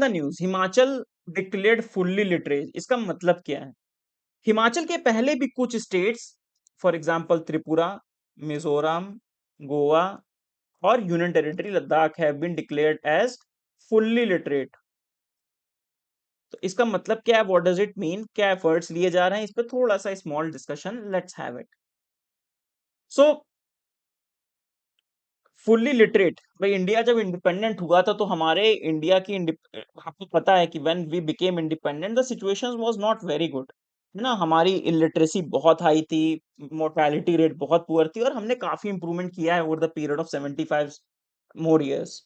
In the news, Himachal declared fully literate. इसका मतलब क्या है? हिमाचल के पहले भी कुछ states, for example Tripura, Mizoram, Goa और union territory Ladakh have been declared as fully literate. तो इसका मतलब क्या है? What does it mean? क्या एफर्ट्स लिए जा रहे हैं? इस पे थोड़ा सा small discussion let's have it. So fully literate, भाई इंडिया जब इंडिपेंडेंट हुआ था तो हमारे इंडिया की आपको पता है कि when we became independent the situation was not very good, है ना। हमारी इलिटरेसी बहुत हाई थी, मोर्टेलिटी रेट बहुत पुअर थी, और हमने काफी इंप्रूवमेंट किया है over the period of 75 more years,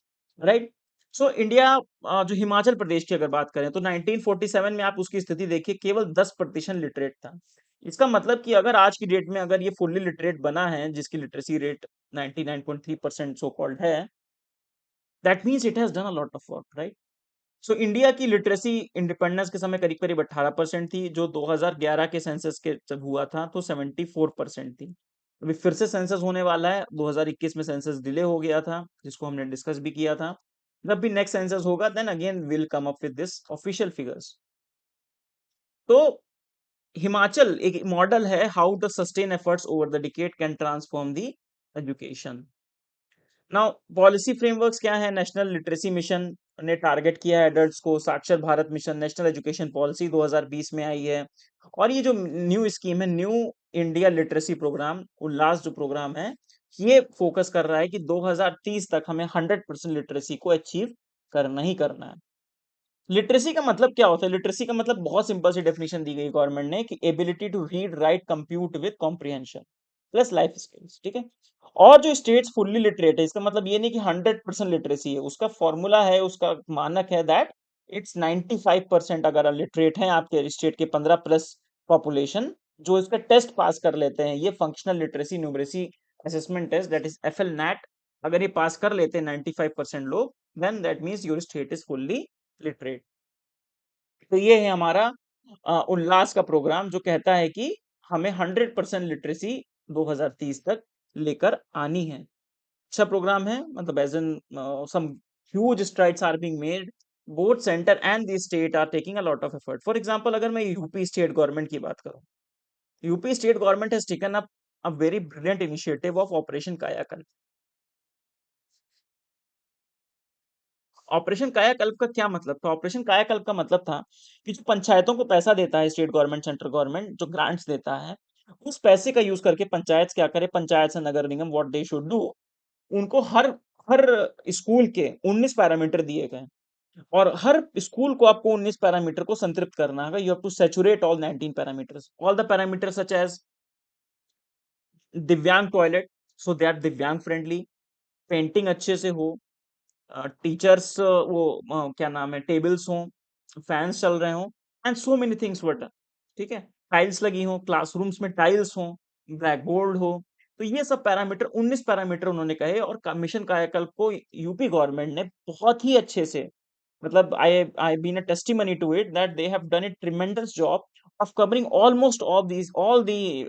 right. So India, जो हिमाचल प्रदेश की अगर बात करें तो 1947 में आप उसकी स्थिति देखिए, केवल 10% लिटरेट था। इसका मतलब कि अगर आज की डेट में अगर ये फुल्ली लिटरेट बना है, जिसकी लिटरेसी रेट 99.3% सो कॉल्ड है, that means it has done a lot of work, right. So India की लिटरेसी इंडिपेंडेंस के समय करीब करीब 18% थी, जो 2011 के सेंसस के जब हुआ था तो 74% थी। अभी फिर से सेंसस होने वाला है, 2021 में सेंसस डिले हो गया था, जिसको हमने डिस्कस भी किया था। जब भी नेक्स्ट सेंसस होगा then again will come up with this official figures. तो हिमाचल एक मॉडल है how the sustain efforts over the decade can transform the education. Now policy frameworks क्या है? नेशनल लिटरेसी मिशन ने टारगेट किया है एडल्ट्स को, Saakshar Bharat mission, national education policy 2020 में आई है, और ये जो न्यू स्कीम है, new India literacy programme, Ullas जो प्रोग्राम है, ये फोकस कर रहा है कि 2030 तक हमें 100% लिटरेसी को अचीव करना ही करना है। लिटरेसी का मतलब क्या होता है? लिटरेसी का मतलब बहुत सिंपल सी डेफिनेशन दी गई गवर्नमेंट ने कि ability to read, write, compute with comprehension plus life skills, ठीक है। और जो स्टेट्स फुल्ली लिटरेट है, इसका मतलब ये नहीं कि 100% लिटरेसी है, उसका फॉर्मूला है, उसका मानक है दैट इट्स 95%। अगर लिटरेट है आपके स्टेट के 15+ पॉपुलेशन, जो इसका टेस्ट पास कर लेते हैं, ये functional literacy numeracy assessment test, that is FL NAT, अगर ये पास कर लेते हैं 95% लोग, then that means your state is fully literate. तो ये है हमारा उल्लास का प्रोग्राम, जो कहता है कि हमें 100% लिटरेसी 2030 तक लेकर आनी है। अच्छा प्रोग्राम है, मतलब as an some huge strides are being made, both centre and the state are taking a lot of effort. For example अगर मैं यूपी स्टेट गवर्नमेंट की बात करूं, UP state government has taken up a very brilliant initiative of operation Kayakalp. Operation Kayakalp का क्या मतलब था? Operation Kayakalp का मतलब था कि जो पंचायतों को पैसा देता है स्टेट गवर्नमेंट, सेंट्रल गवर्नमेंट जो ग्रांट्स देता है, उस पैसे का यूज करके पंचायत क्या करे, पंचायत से नगर निगम, व्हाट दे शुड डू, उनको हर हर स्कूल के 19 पैरामीटर दिए गए, और हर स्कूल को आपको 19 पैरामीटर को संतृप्त करना है। You have to saturate all 19 parameters, all the parameters such as divyang toilet, so that divyang friendly, painting अच्छे से हो, टीचर्स वो क्या नाम है, टेबल्स हों, फैंस चल रहे हों, and so many things what, ठीक है, टाइल्स लगी हों, क्लासरूम्स में टाइल्स हों, ब्लैक बोर्ड हो। तो ये सब पैरामीटर, 19 पैरामीटर उन्होंने कहे, और मिशन कायाकल्प को यूपी गवर्नमेंट ने बहुत ही अच्छे से, मतलब I been a testimony to it that they have done a tremendous job of covering almost all the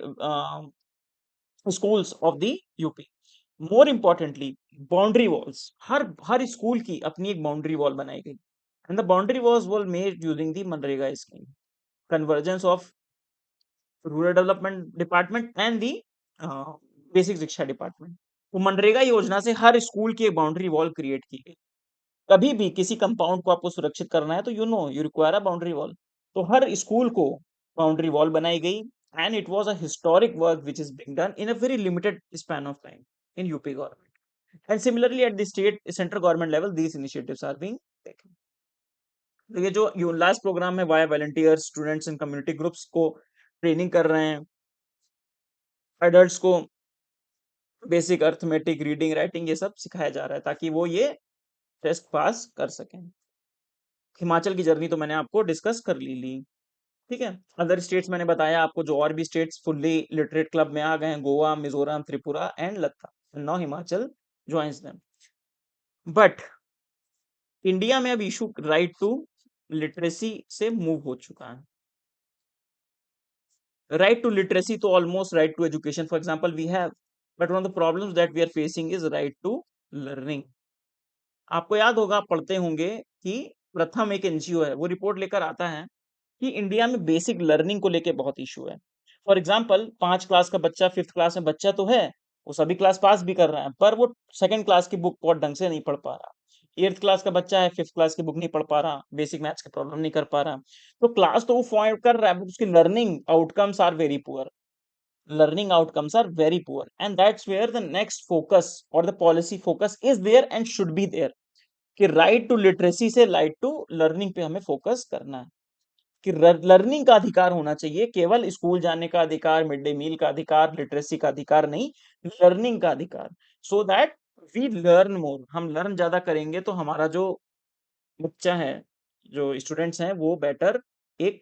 schools of the UP. More importantly boundary walls, हर स्कूल की अपनी एक बाउंड्री वॉल बनाई गई, and the boundary walls were made using the मनरेगा scheme, convergence of rural development department and the basic shiksha department. तो मनरेगा योजना से हर स्कूल की एक बाउंड्री वॉल क्रिएट की गई। कभी भी किसी कंपाउंड को आपको सुरक्षित करना है तो you require a boundary wall. तो हर स्कूल को बाउंड्री वॉल बनाई गई, and it was a historic work which is being done in a very limited span of time in UP government, and similarly at the state central government level these initiatives are being taken. तो ये जो last programme है, via volunteers, students and community groups को training कर रहे हैं, adults को basic arithmetic, reading, writing, ये सब सिखाया जा रहा है ताकि वो ये टेस्ट पास कर सकें। हिमाचल की जर्नी तो मैंने आपको डिस्कस कर ली, ठीक है। अदर स्टेट्स मैंने बताया आपको, जो और भी स्टेट्स फुल्ली लिटरेट क्लब में आ गए हैं, Goa, Mizoram, Tripura and Ladakh, now Himachal joins them. But India में अब इशू राइट टू लिटरेसी से मूव हो चुका है। राइट टू लिटरेसी तो almost right to education for example we have, but one of the problems that we are facing is right to learning. आपको याद होगा, आप पढ़ते होंगे कि प्रथम एक एनजीओ है, वो रिपोर्ट लेकर आता है कि इंडिया में बेसिक लर्निंग को लेके बहुत इशू है। फॉर एग्जाम्पल 5 क्लास का बच्चा, 5th क्लास में बच्चा तो है, वो सभी क्लास पास भी कर रहा है, पर वो 2nd क्लास की बुक बहुत ढंग से नहीं पढ़ पा रहा। 8th क्लास का बच्चा है, 5th क्लास की बुक नहीं पढ़ पा रहा, बेसिक मैथ्स के प्रॉब्लम नहीं कर पा रहा। तो क्लास तो वो फॉइंड कर रहा है, बट उसकी learning outcomes are very poor. Learning outcomes are very poor, and that's where the next focus or the policy focus is there and should be there, कि राइट टू लिटरेसी से right to learning पे हमें focus करना है, कि learning का अधिकार होना चाहिए, केवल स्कूल जाने का अधिकार, मिड डे मील का अधिकार, लिटरेसी का अधिकार नहीं, लर्निंग का अधिकार, so that we learn more. हम लर्न ज्यादा करेंगे तो हमारा जो बच्चा है, जो स्टूडेंट्स हैं, वो बेटर एक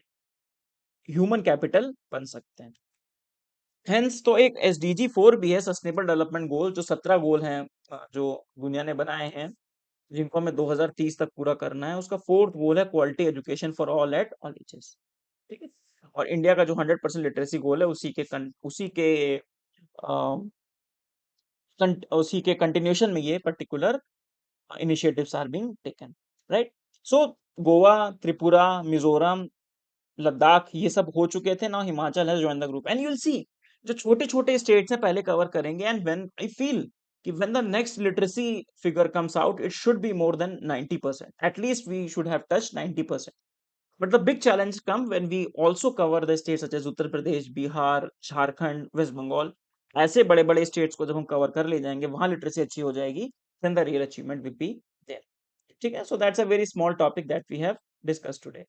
ह्यूमन कैपिटल बन सकते हैं। हेंस तो एक SDG 4 भी है, सस्टेनेबल डेवलपमेंट गोल, जो 17 गोल हैं जो दुनिया ने बनाए हैं, जिनको हमें 2030 तक पूरा करना है। उसका 4th गोल है quality education for all at all ages. ठीक है। और इंडिया का जो 100% लिटरेसी गोल है, उसी के कंटिन्यूशन में ये particular initiatives are being taken, right. So Goa, Tripura, Mizoram, Ladakh, ये सब हो चुके थे ना, हिमाचल है join the group, and you will see जो छोटे छोटे स्टेट्स हैं पहले कवर करेंगे, एंड व्हेन आई फील कि when the next literacy figure comes out, it should be more than 90%, at least we should have touch 90%। But the big challenge come when we also cover the states such as Uttar Pradesh, Bihar, Jharkhand, West Bengal. ऐसे बड़े बड़े states को जब हम cover कर ले जाएंगे, वहां लिटरेसी अच्छी हो जाएगी, then the real achievement will be there. ठीक है, so that's a very small topic that we have discuss today.